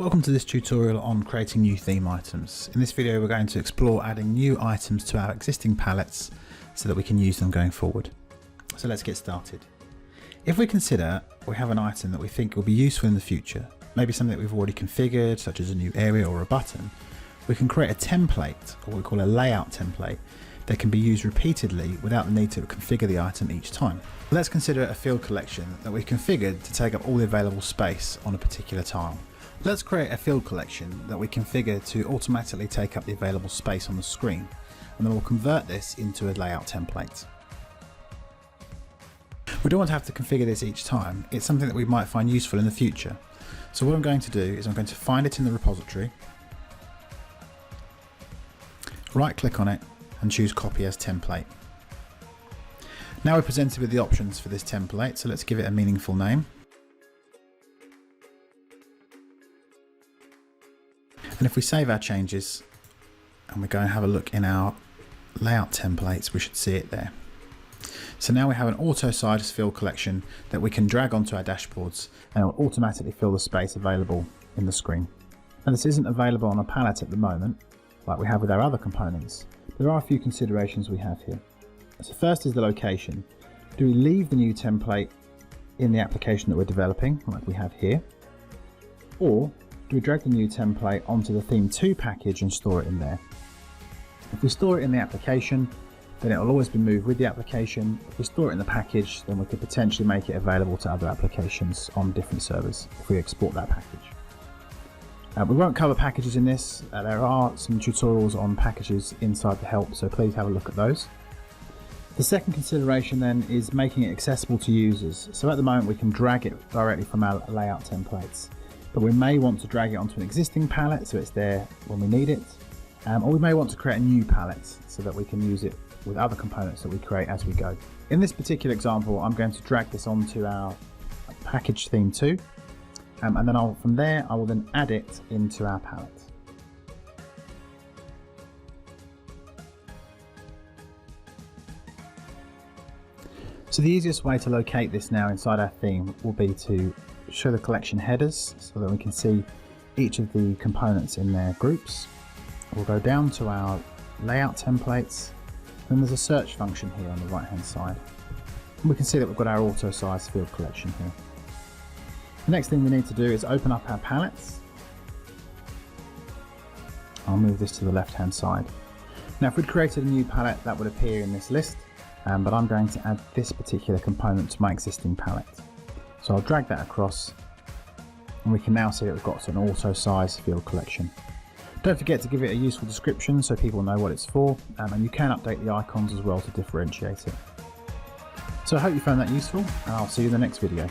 Welcome to this tutorial on creating new theme items. In this video we're going to explore adding new items to our existing palettes so that we can use them going forward. So let's get started. If we consider we have an item that we think will be useful in the future, maybe something that we've already configured such as a new area or a button, we can create a template, or what we call a layout template, that can be used repeatedly without the need to configure the item each time. Let's consider a field collection that we've configured to take up all the available space on a particular tile. Let's create a field collection that we configure to automatically take up the available space on the screen, and then we'll convert this into a layout template. We don't want to have to configure this each time. It's something that we might find useful in the future. So what I'm going to do is I'm going to find it in the repository, right click on it and choose copy as template. Now we're presented with the options for this template, so let's give it a meaningful name. And if we save our changes and we go and have a look in our layout templates, we should see it there. So now we have an auto size field collection that we can drag onto our dashboards, and it will automatically fill the space available in the screen. Now this isn't available on a palette at the moment like we have with our other components. There are a few considerations we have here. So first is the location. Do we leave the new template in the application that we're developing like we have here, or do we drag the new template onto the Theme 2 package and store it in there? If we store it in the application, then it will always be moved with the application. If we store it in the package, then we could potentially make it available to other applications on different servers if we export that package. We won't cover packages in this. There are some tutorials on packages inside the help, so please have a look at those. The second consideration then is making it accessible to users. So at the moment we can drag it directly from our layout templates, but we may want to drag it onto an existing palette so it's there when we need it, or we may want to create a new palette so that we can use it with other components that we create as we go. In this particular example, I'm going to drag this onto our package Theme 2, and then from there I will then add it into our palette. So the easiest way to locate this now inside our theme will be to show the collection headers so that we can see each of the components in their groups. We'll go down to our layout templates, and there's a search function here on the right hand side. And we can see that we've got our auto size field collection here. The next thing we need to do is open up our palettes. I'll move this to the left hand side. Now if we'd created a new palette, that would appear in this list, but I'm going to add this particular component to my existing palette. So I'll drag that across, and we can now see that we've got an auto size field collection. Don't forget to give it a useful description so people know what it's for, and you can update the icons as well to differentiate it. So I hope you found that useful, and I'll see you in the next video.